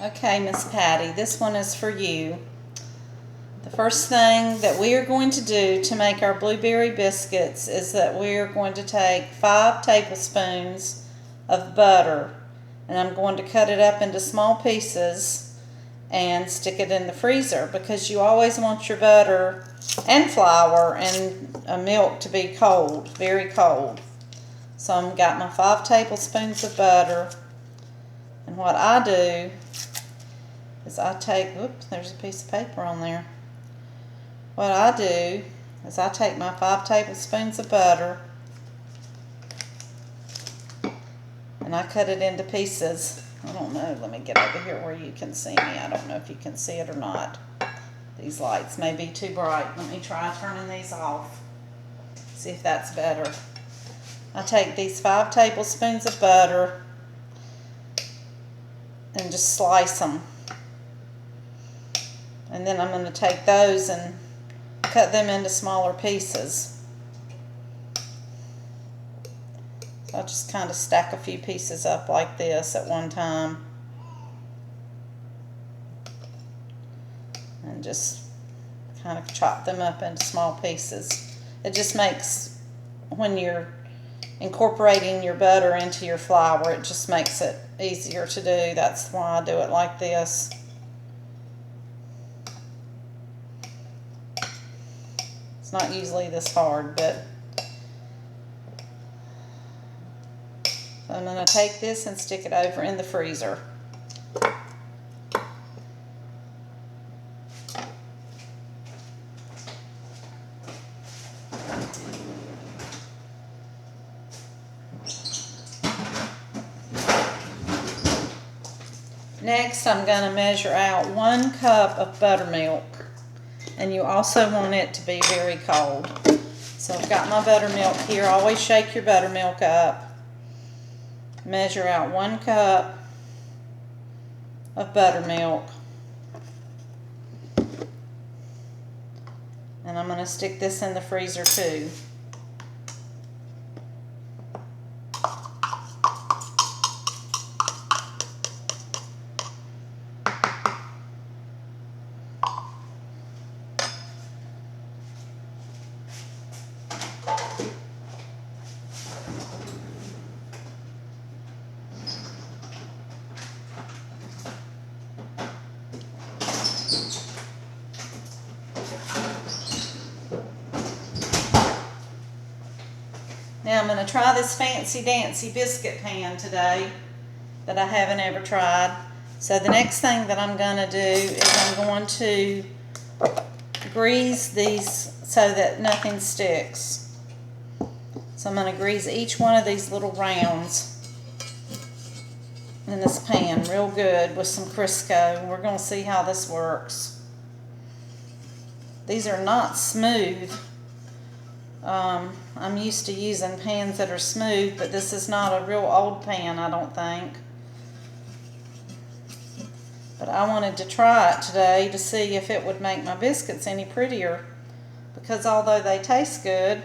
Okay, Miss Patty, this one is for you. The first thing that we are going to do to make our blueberry biscuits is that we are going to take 5 tablespoons of butter, and I'm going to cut it up into small pieces and stick it in the freezer, because you always want your butter and flour and milk to be cold, very cold. So I've got my 5 tablespoons of butter, and what I do is I take, oops, there's a piece of paper on there. What I do is I take my 5 tablespoons of butter and I cut it into pieces. I don't know, let me get over here where you can see me. I don't know if you can see it or not. These lights may be too bright. Let me try turning these off. See if that's better. I take these 5 tablespoons of butter and just slice them. And then I'm going to take those and cut them into smaller pieces. So I'll just kind of stack a few pieces up like this at one time. And just kind of chop them up into small pieces. It just makes, when you're incorporating your butter into your flour, it just makes it easier to do. That's why I do it like this. It's not usually this hard, but so I'm going to take this and stick it over in the freezer. Next, I'm going to measure out 1 cup of buttermilk. And you also want it to be very cold. So I've got my buttermilk here. Always shake your buttermilk up. Measure out 1 cup of buttermilk. And I'm going to stick this in the freezer too. Now I'm going to try this fancy dancy biscuit pan today that I haven't ever tried. So the next thing that I'm going to do is I'm going to grease these so that nothing sticks. So I'm going to grease each one of these little rounds in this pan real good with some Crisco. We're going to see how this works. These are not smooth. I'm used to using pans that are smooth, but this is not a real old pan, I don't think. But I wanted to try it today to see if it would make my biscuits any prettier, because although they taste good,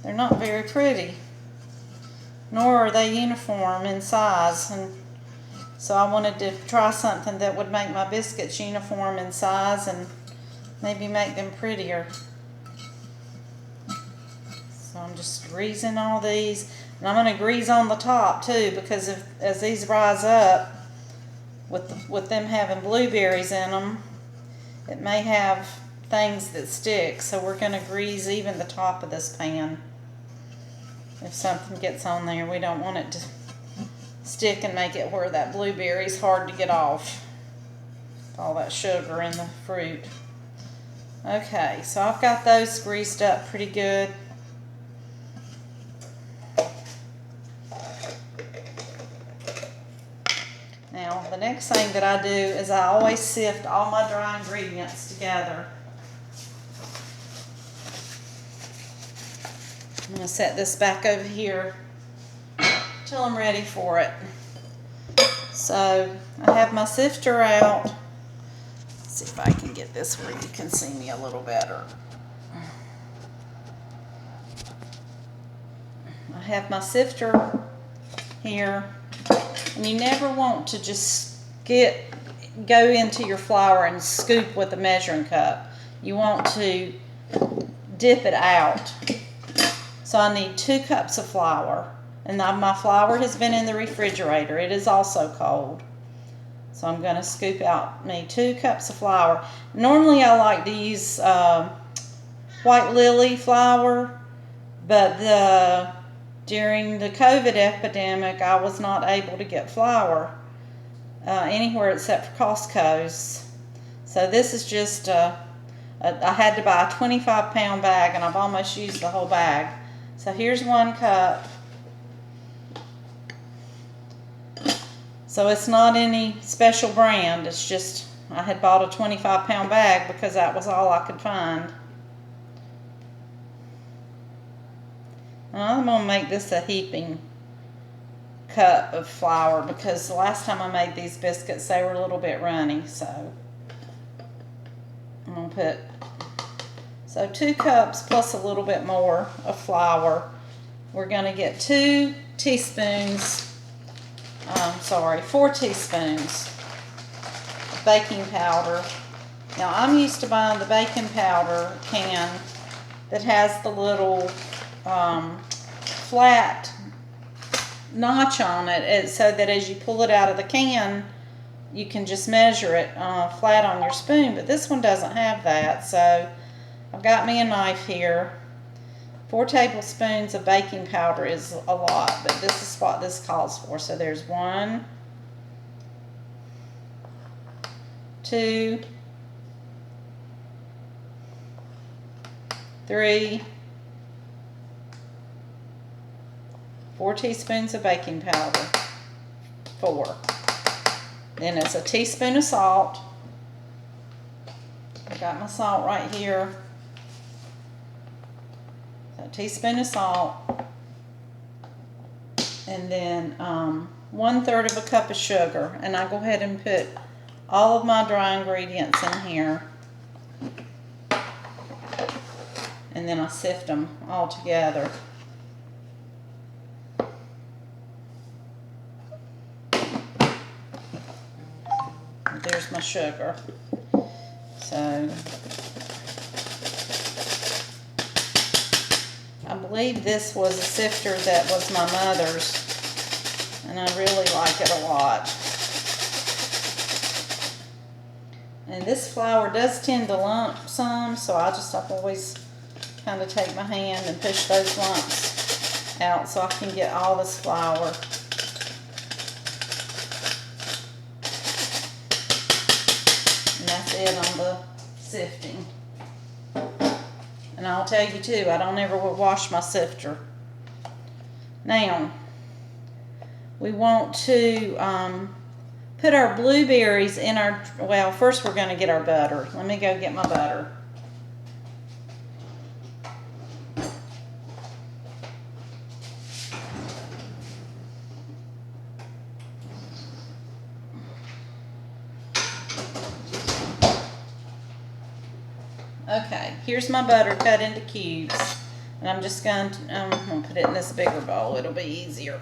they're not very pretty, nor are they uniform in size. And so I wanted to try something that would make my biscuits uniform in size and maybe make them prettier. So I'm just greasing all these, and I'm going to grease on the top too, because as these rise up, with them having blueberries in them, it may have things that stick. So we're going to grease even the top of this pan. If something gets on there, we don't want it to stick and make it where that blueberry's hard to get off. All that sugar in the fruit. Okay, so I've got those greased up pretty good. Now, the next thing that I do is I always sift all my dry ingredients together. I'm going to set this back over here till I'm ready for it. So, I have my sifter out. Let's see if I can get this where you can see me a little better. I have my sifter here. And you never want to just get go into your flour and scoop with a measuring cup. You want to dip it out. So I need 2 cups of flour. And my flour has been in the refrigerator. It is also cold. So I'm going to scoop out me 2 cups of flour. Normally I like to use White Lily flour, but during the COVID epidemic I was not able to get flour anywhere except for Costco's. So this is just, I had to buy a 25-pound bag, and I've almost used the whole bag. So here's 1 cup. So it's not any special brand, it's just, I had bought a 25-pound bag because that was all I could find. Now I'm going to make this a heaping cup of flour because the last time I made these biscuits they were a little bit runny. So I'm going to put 2 cups plus a little bit more of flour. We're going to get 4 teaspoons of baking powder. Now I'm used to buying the baking powder can that has the little flat notch on it, so that as you pull it out of the can you can just measure it flat on your spoon, but this one doesn't have that. So I've got me a knife here. 4 tablespoons of baking powder is a lot, but this is what this calls for. So there's 1, 2, 3, 4 teaspoons of baking powder. 4. Then it's a teaspoon of salt. I got my salt right here. So a teaspoon of salt. And then 1/3 of a cup of sugar. And I go ahead and put all of my dry ingredients in here. And then I sift them all together. There's my sugar. So I believe this was a sifter that was my mother's, and I really like it a lot. And this flour does tend to lump some, so I've always kind of take my hand and push those lumps out so I can get all this flour. And that's it on the sifting. And I'll tell you too, I don't ever wash my sifter. Now, we want to put our blueberries in our, well, first we're going to get our butter. Let me go get my butter. Okay, here's my butter cut into cubes, and I'm going to put it in this bigger bowl. It'll be easier.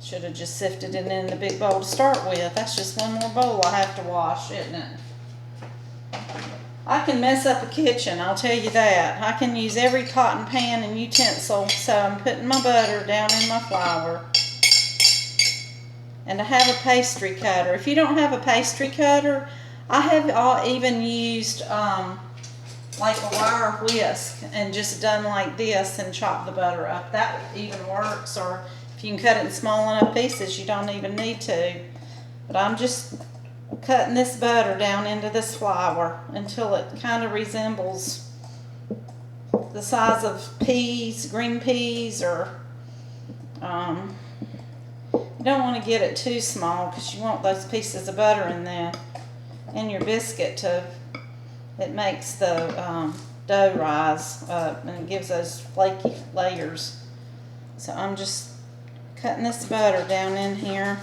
Should have just sifted it in the big bowl to start with. That's just one more bowl I have to wash, isn't it? I can mess up a kitchen, I'll tell you that. I can use every pot and pan and utensil. So I'm putting my butter down in my flour. And I have a pastry cutter. If you don't have a pastry cutter, I have even used like a wire whisk and just done like this and chopped the butter up. That even works. Or if you can cut it in small enough pieces, you don't even need to. But I'm just cutting this butter down into this flour until it kind of resembles the size of peas, green peas, or you don't want to get it too small because you want those pieces of butter in your biscuit it makes the dough rise up and it gives those flaky layers. So I'm just cutting this butter down in here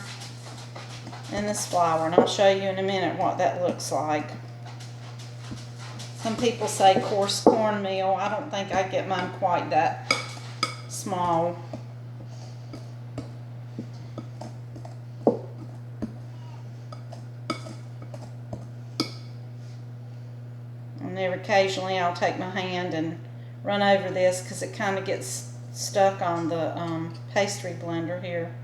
in this flour, and I'll show you in a minute what that looks like. Some people say coarse cornmeal. I don't think I get mine quite that small. then occasionally I'll take my hand and run over this because it kind of gets stuck on the pastry blender here.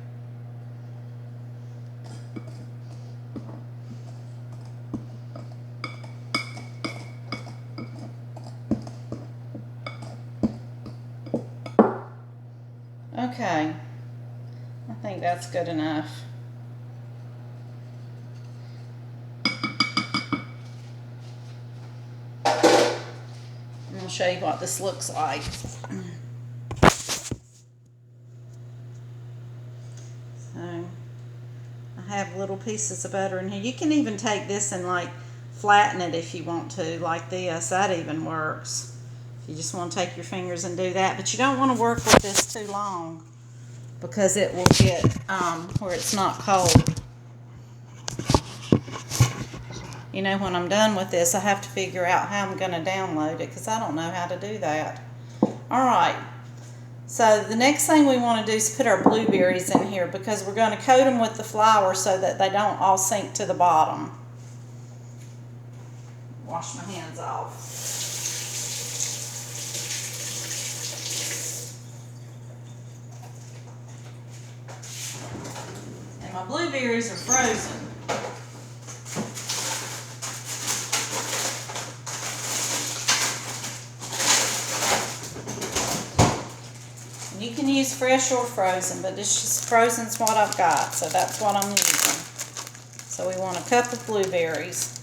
Okay, I think that's good enough. I'm going to show you what this looks like. So, I have little pieces of butter in here. You can even take this and like flatten it if you want to, like this. That even works. You just want to take your fingers and do that, but you don't want to work with this too long because it will get where it's not cold. You know, when I'm done with this, I have to figure out how I'm going to download it because I don't know how to do that. All right, so the next thing we want to do is put our blueberries in here because we're going to coat them with the flour so that they don't all sink to the bottom. Wash my hands off. My blueberries are frozen. And you can use fresh or frozen, but it's just frozen's what I've got, so that's what I'm using. So we want a cup of blueberries.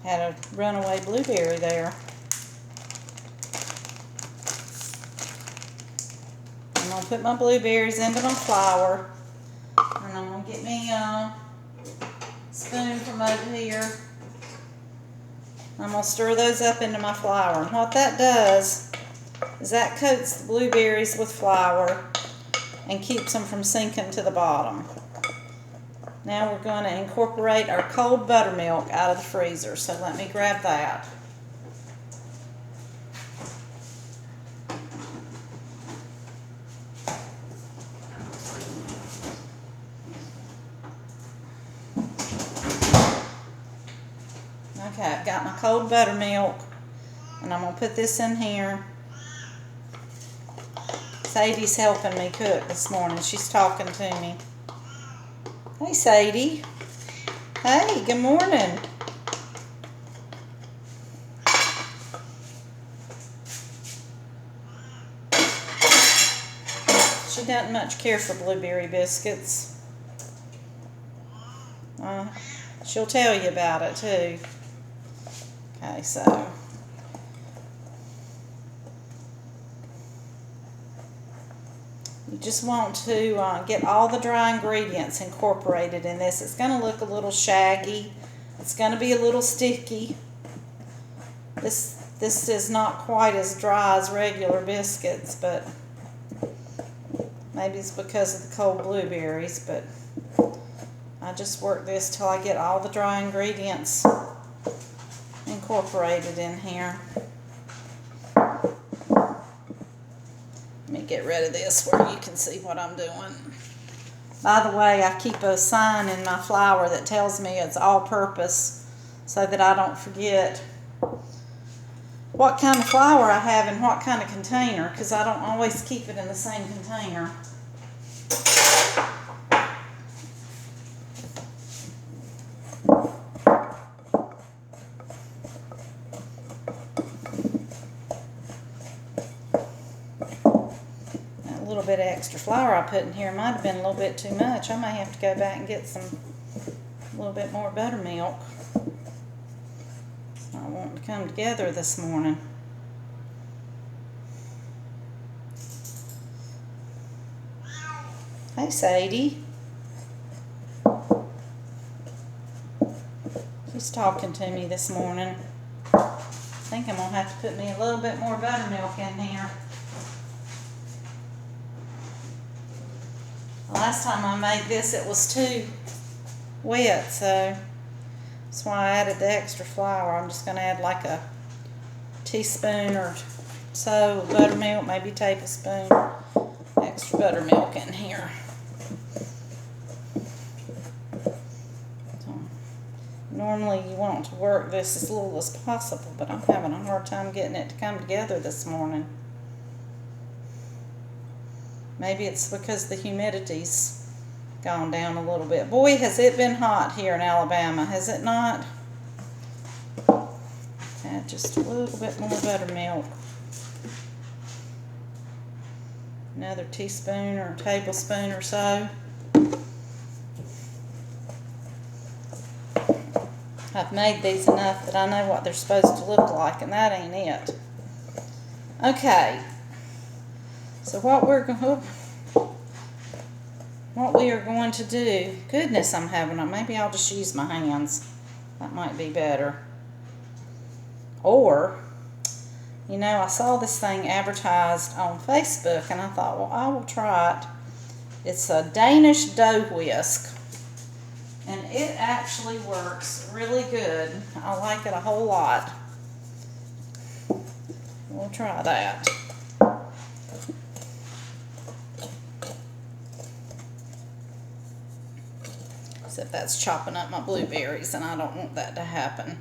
Had a runaway blueberry there. I'm going to put my blueberries into my flour. And I'm going to get me a spoon from over here. I'm going to stir those up into my flour. And what that does is that coats the blueberries with flour and keeps them from sinking to the bottom. Now we're going to incorporate our cold buttermilk out of the freezer. So let me grab that. Okay, I've got my cold buttermilk and I'm going to put this in here. Sadie's helping me cook this morning. She's talking to me. Hey, Sadie. Hey, good morning. She doesn't much care for blueberry biscuits. She'll tell you about it, too. Okay, so you just want to get all the dry ingredients incorporated in this. It's going to look a little shaggy. It's going to be a little sticky. This is not quite as dry as regular biscuits, but maybe it's because of the cold blueberries, but I just work this till I get all the dry ingredients incorporated in here. Let me get rid of this where you can see what I'm doing. By the way, I keep a sign in my flour that tells me it's all-purpose so that I don't forget what kind of flour I have in what kind of container, because I don't always keep it in the same container. A little bit of extra flour I put in here might have been a little bit too much. I may have to go back and get a little bit more buttermilk. I want it to come together this morning. Hey, Sadie. She's talking to me this morning. I think I'm going to have to put me a little bit more buttermilk in here. The last time I made this, it was too wet, so that's why I added the extra flour. I'm just going to add like a teaspoon or so of buttermilk, maybe a tablespoon extra buttermilk in here. So, normally you want to work this as little as possible, but I'm having a hard time getting it to come together this morning. Maybe it's because the humidity's gone down a little bit. Boy, has it been hot here in Alabama, has it not? Add just a little bit more buttermilk. Another teaspoon or tablespoon or so. I've made these enough that I know what they're supposed to look like, and that ain't it. Okay. So what we are going to do, goodness, I'm having a, maybe I'll just use my hands. That might be better. Or, you know, I saw this thing advertised on Facebook, and I thought, well, I will try it. It's a Danish dough whisk, and it actually works really good. I like it a whole lot. We'll try that. Except that's chopping up my blueberries, and I don't want that to happen.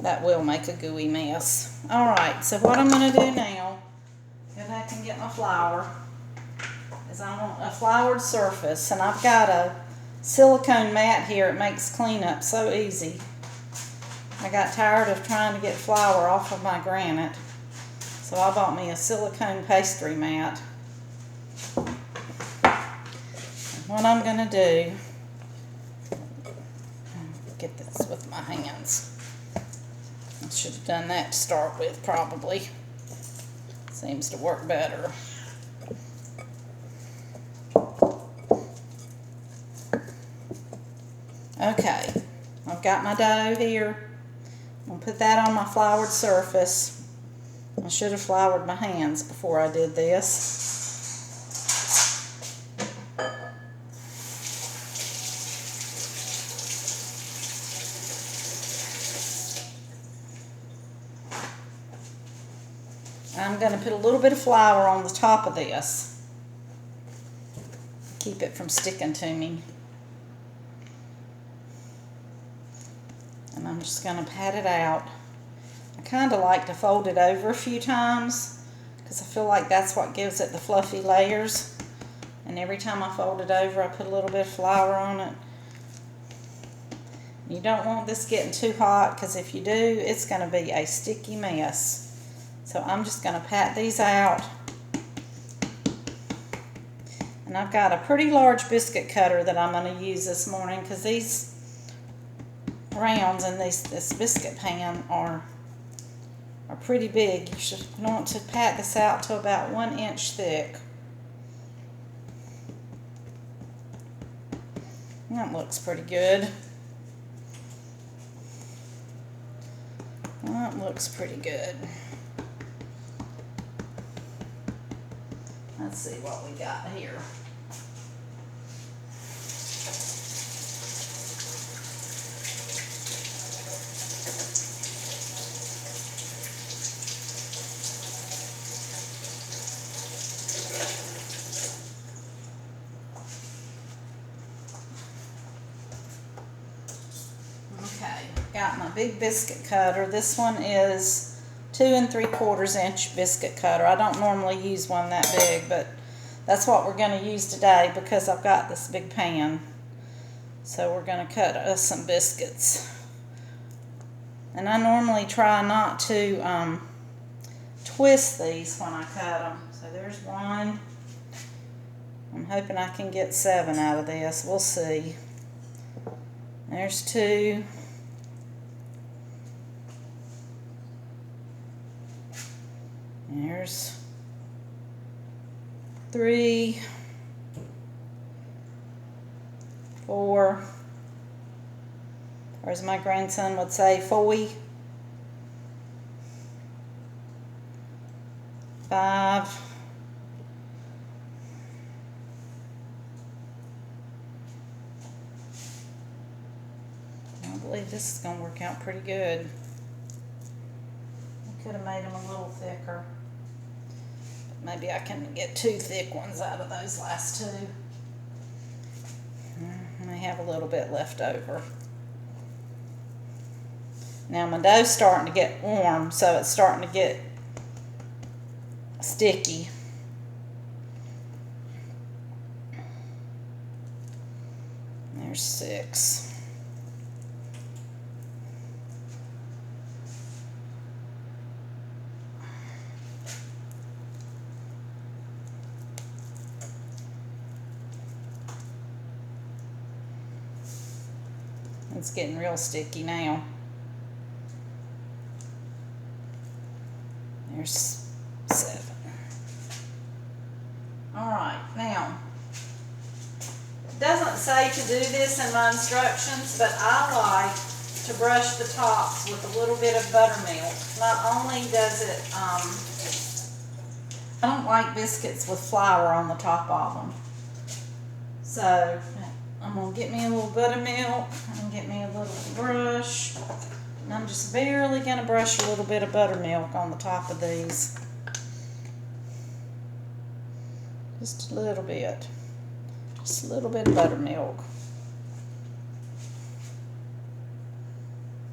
That will make a gooey mess. Alright, so what I'm going to do now, go back and get my flour, is I want a floured surface, and I've got a silicone mat here. It makes cleanup so easy. I got tired of trying to get flour off of my granite, so I bought me a silicone pastry mat. And what I'm going to do, get this with my hands. I should have done that to start with, probably. Seems to work better. Okay, I've got my dough here. I'm going to put that on my floured surface. I should have floured my hands before I did this. I'm going to put a little bit of flour on the top of this. Keep it from sticking to me. And I'm just going to pat it out. I kind of like to fold it over a few times because I feel like that's what gives it the fluffy layers. And every time I fold it over, I put a little bit of flour on it. You don't want this getting too hot, because if you do, it's going to be a sticky mess. So I'm just going to pat these out. And I've got a pretty large biscuit cutter that I'm going to use this morning, because these rounds in this biscuit pan are pretty big. You should want to pat this out to about 1 inch thick. That looks pretty good. That looks pretty good. Let's see what we got here. Okay, got my big biscuit cutter. This one is 2 3/4 inch biscuit cutter. I don't normally use one that big, but that's what we're going to use today because I've got this big pan. So we're going to cut us some biscuits. And I normally try not to twist these when I cut them. So there's one. I'm hoping I can get 7 out of this. We'll see. There's 2. There's 3, 4, or as my grandson would say, 4, 5, 6. I believe this is going to work out pretty good. I could have made them a little thicker. Maybe I can get 2 thick ones out of those last 2. I may have a little bit left over. Now my dough's starting to get warm, so it's starting to get sticky. There's 6. It's getting real sticky now. There's 7. Alright, now, it doesn't say to do this in my instructions, but I like to brush the tops with a little bit of buttermilk. Not only does it, I don't like biscuits with flour on the top of them. So, I'm going to get me a little buttermilk and get me a little brush. And I'm just barely going to brush a little bit of buttermilk on the top of these. Just a little bit. Just a little bit of buttermilk.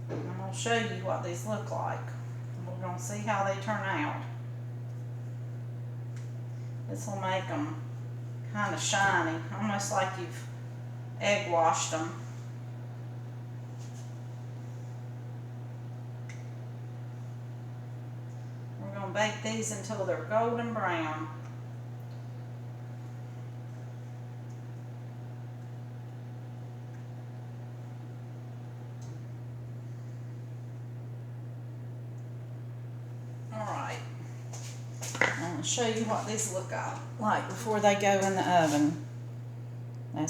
And I'm going to show you what these look like. We're going to see how they turn out. This will make them kind of shiny, almost like you've egg washed them. We're going to bake these until they're golden brown. Alright, I'm going to show you what these look like before they go in the oven. We've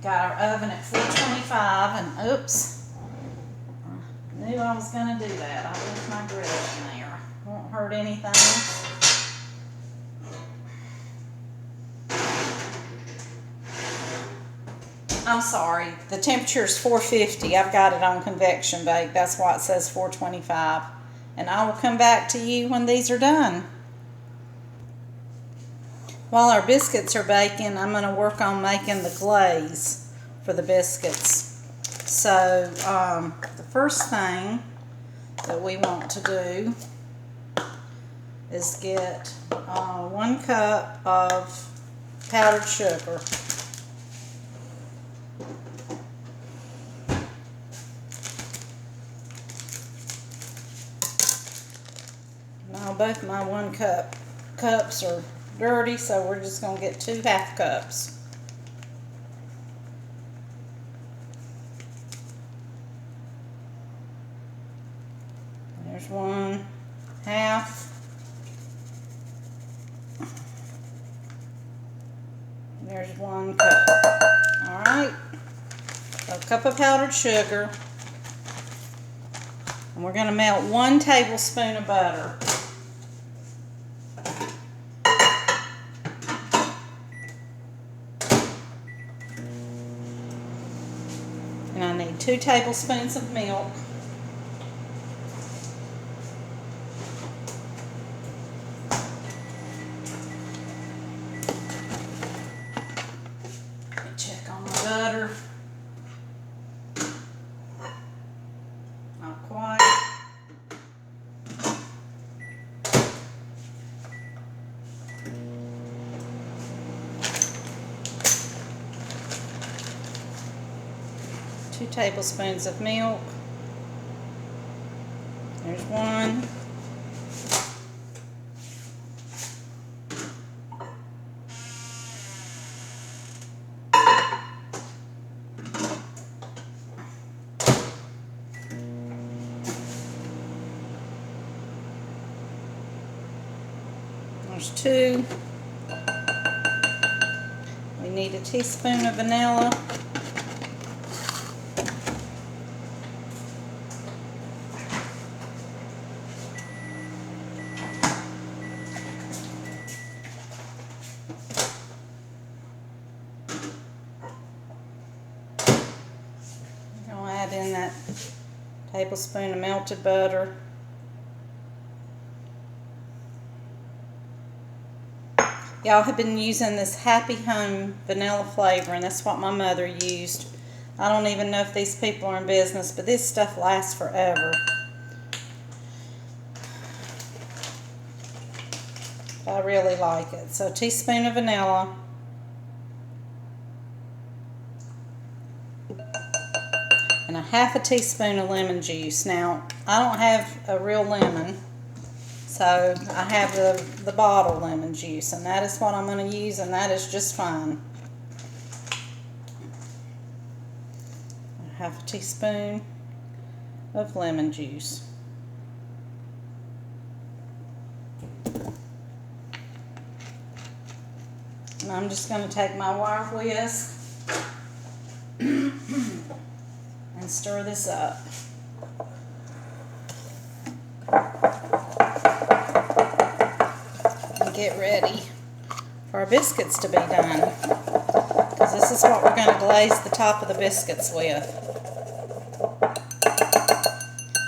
got our oven at 425, and oops, I knew I was going to do that. I left my grill in there. Won't hurt anything. I'm sorry, the temperature is 450. I've got it on convection bake. That's why it says 425. And I will come back to you when these are done. While our biscuits are baking, I'm going to work on making the glaze for the biscuits. So the first thing that we want to do is get 1 cup of powdered sugar. Now both my 1 cup cups are dirty, so we're just going to get 2 half cups. There's 1 half. There's 1 cup. Alright, so a cup of powdered sugar. And we're going to melt 1 tablespoon of butter. And I need 2 tablespoons of milk. Let me check on my butter. Not quite. Two tablespoons of milk. There's 1. There's 2. We need a teaspoon of vanilla. Add in that tablespoon of melted butter. Y'all have been using this Happy Home vanilla flavor, and that's what my mother used. I don't even know if these people are in business, but this stuff lasts forever. I really like it. So a teaspoon of vanilla. And a half a teaspoon of lemon juice. Now, I don't have a real lemon, so I have the bottle lemon juice, and that is what I'm going to use, and that is just fine. A half a teaspoon of lemon juice. And I'm just going to take my wire whisk and stir this up. And get ready for our biscuits to be done, because this is what we're going to glaze the top of the biscuits with.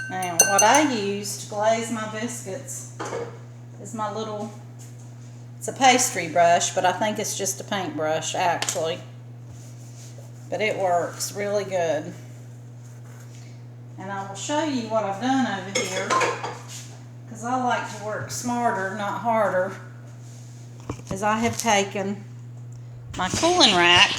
Now, what I use to glaze my biscuits is my little, it's a pastry brush, but I think it's just a paintbrush actually. But it works really good. And I will show you what I've done over here, because I like to work smarter, not harder. Is I have taken my cooling rack